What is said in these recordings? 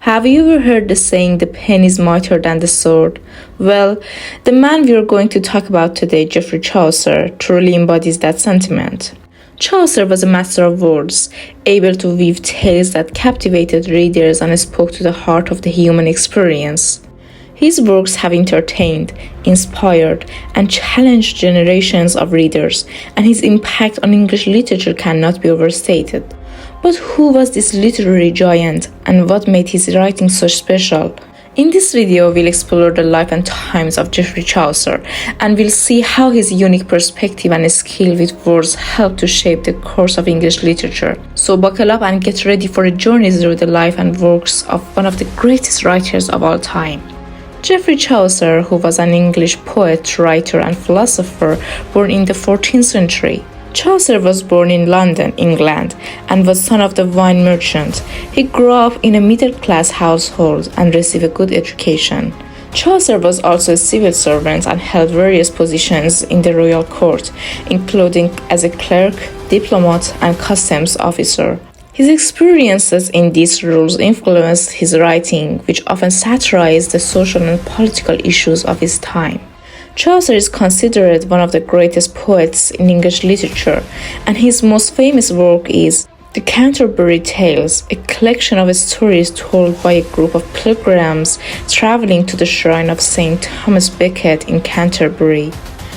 Have you ever heard the saying, the pen is mightier than the sword? Well, the man we are going to talk about today, Geoffrey Chaucer, truly embodies that sentiment. Chaucer was a master of words, able to weave tales that captivated readers and spoke to the heart of the human experience. His works have entertained, inspired, and challenged generations of readers, and his impact on English literature cannot be overstated. But who was this literary giant, and what made his writing so special? In this video, we'll explore the life and times of Geoffrey Chaucer, and we'll see how his unique perspective and skill with words helped to shape the course of English literature. So buckle up and get ready for a journey through the life and works of one of the greatest writers of all time. Geoffrey Chaucer, who was an English poet, writer, and philosopher born in the 14th century. Chaucer was born in London, England, and was son of the wine merchant. He grew up in a middle-class household and received a good education. Chaucer was also a civil servant and held various positions in the royal court, including as a clerk, diplomat, and customs officer. His experiences in these roles influenced his writing, which often satirized the social and political issues of his time. Chaucer is considered one of the greatest poets in English literature, and his most famous work is the Canterbury Tales, a collection of stories told by a group of pilgrims traveling to the shrine of St. Thomas Becket in Canterbury.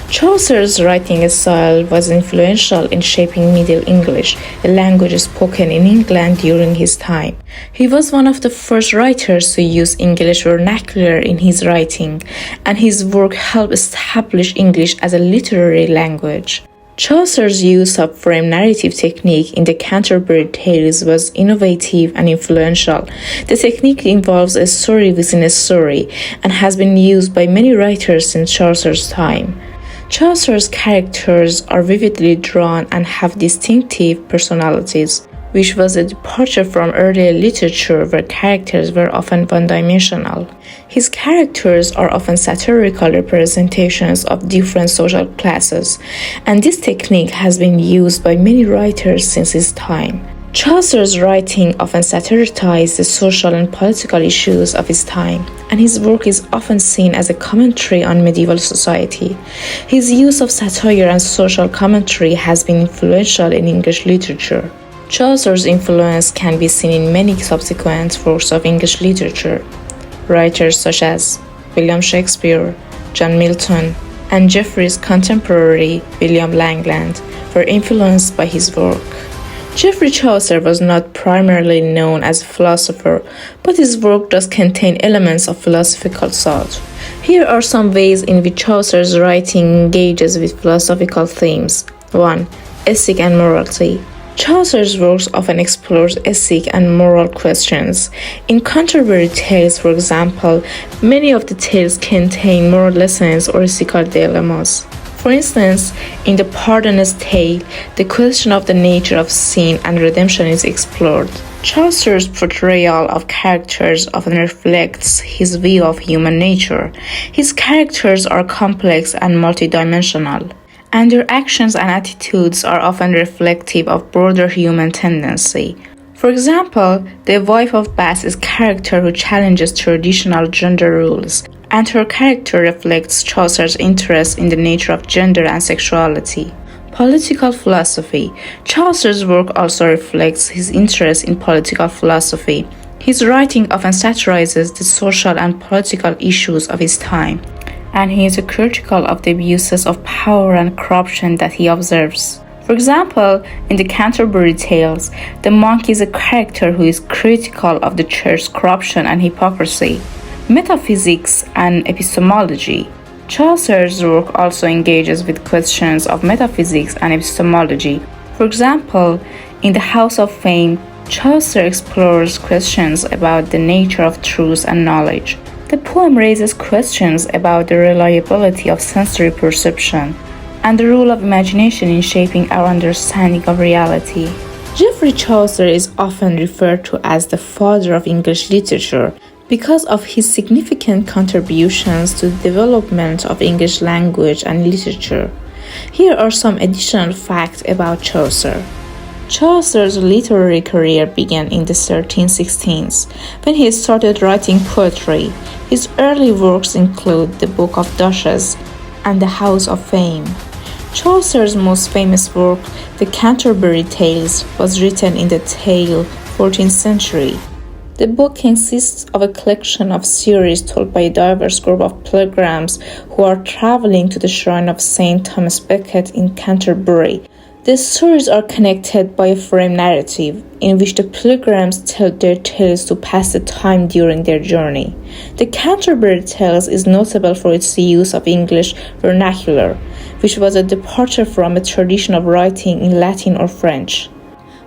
Chaucer's writing style was influential in shaping Middle English, a language spoken in England during his time. He was one of the first writers to use English vernacular in his writing, and his work helped establish English as a literary language. Chaucer's use of frame narrative technique in the Canterbury Tales was innovative and influential. The technique involves a story within a story and has been used by many writers since Chaucer's time. Chaucer's characters are vividly drawn and have distinctive personalities, which was a departure from earlier literature where characters were often one-dimensional. His characters are often satirical representations of different social classes, and this technique has been used by many writers since his time. Chaucer's writing often satirized the social and political issues of his time, and his work is often seen as a commentary on medieval society. His use of satire and social commentary has been influential in English literature. Chaucer's influence can be seen in many subsequent works of English literature. Writers such as William Shakespeare, John Milton, and Geoffrey's contemporary William Langland were influenced by his work. Geoffrey Chaucer was not primarily known as a philosopher, but his work does contain elements of philosophical thought. Here are some ways in which Chaucer's writing engages with philosophical themes. 1. Ethic and morality. Chaucer's works often explores ethic and moral questions. In Canterbury Tales, for example, many of the tales contain moral lessons or ethical dilemmas. For instance, in The Pardon's Tale, the question of the nature of sin and redemption is explored. Chaucer's portrayal of characters often reflects his view of human nature. His characters are complex and multidimensional, and their actions and attitudes are often reflective of broader human tendency. For example, the wife of Bath is a character who challenges traditional gender rules, and her character reflects Chaucer's interest in the nature of gender and sexuality. Political philosophy. Chaucer's work also reflects his interest in political philosophy. His writing often satirizes the social and political issues of his time, and he is critical of the abuses of power and corruption that he observes. For example, in the Canterbury Tales, the monk is a character who is critical of the church's corruption and hypocrisy. Metaphysics and epistemology. Chaucer's work also engages with questions of metaphysics and epistemology. For example, in The House of Fame, Chaucer explores questions about the nature of truth and knowledge. The poem raises questions about the reliability of sensory perception and the role of imagination in shaping our understanding of reality. Geoffrey Chaucer is often referred to as the father of English literature because of his significant contributions to the development of English language and literature. Here are some additional facts about Chaucer. Chaucer's literary career began in the 1316s, when he started writing poetry. His early works include the Book of Duchess and the House of Fame. Chaucer's most famous work, the Canterbury Tales, was written in the 14th century. The book consists of a collection of stories told by a diverse group of pilgrims who are traveling to the shrine of St. Thomas Becket in Canterbury. The stories are connected by a frame narrative, in which the pilgrims tell their tales to pass the time during their journey. The Canterbury Tales is notable for its use of English vernacular, which was a departure from a tradition of writing in Latin or French.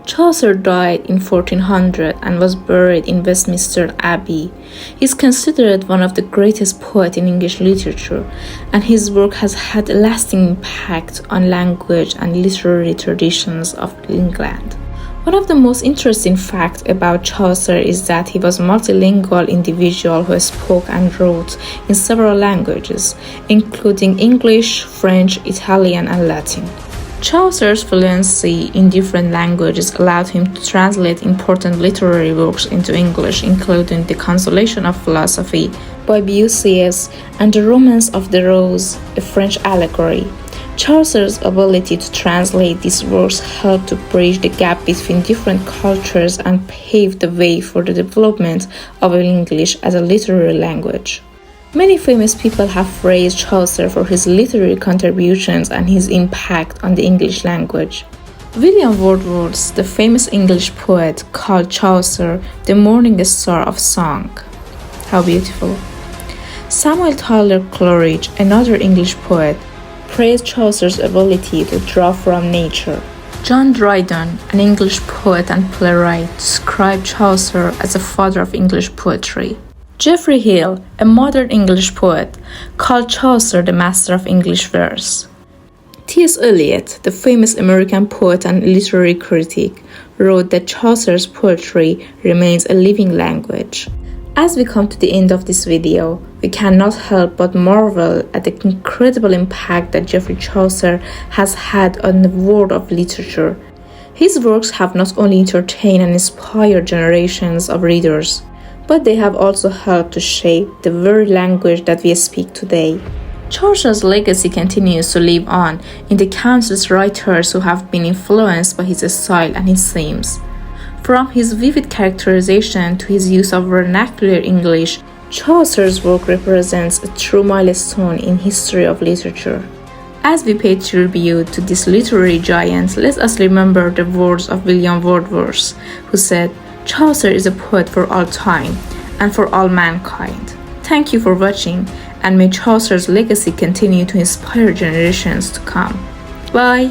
Chaucer died in 1400 and was buried in Westminster Abbey. He is considered one of the greatest poets in English literature, and his work has had a lasting impact on language and literary traditions of England. One of the most interesting facts about Chaucer is that he was a multilingual individual who spoke and wrote in several languages, including English, French, Italian, and Latin. Chaucer's fluency in different languages allowed him to translate important literary works into English, including The Consolation of Philosophy by Boissier and The Romance of the Rose, a French allegory. Chaucer's ability to translate these works helped to bridge the gap between different cultures and paved the way for the development of English as a literary language. Many famous people have praised Chaucer for his literary contributions and his impact on the English language. William Wordsworth, the famous English poet, called Chaucer the morning star of song. How beautiful. Samuel Taylor Coleridge, another English poet, praised Chaucer's ability to draw from nature. John Dryden, an English poet and playwright, described Chaucer as the father of English poetry. Geoffrey Hill, a modern English poet, called Chaucer the master of English verse. T.S. Eliot, the famous American poet and literary critic, wrote that Chaucer's poetry remains a living language. As we come to the end of this video, we cannot help but marvel at the incredible impact that Geoffrey Chaucer has had on the world of literature. His works have not only entertained and inspired generations of readers, but they have also helped to shape the very language that we speak today. Chaucer's legacy continues to live on in the countless writers who have been influenced by his style and his themes. From his vivid characterization to his use of vernacular English, Chaucer's work represents a true milestone in history of literature. As we pay tribute to this literary giant, let us remember the words of William Wordsworth, who said, "Chaucer is a poet for all time and for all mankind." Thank you for watching, and may Chaucer's legacy continue to inspire generations to come. Bye!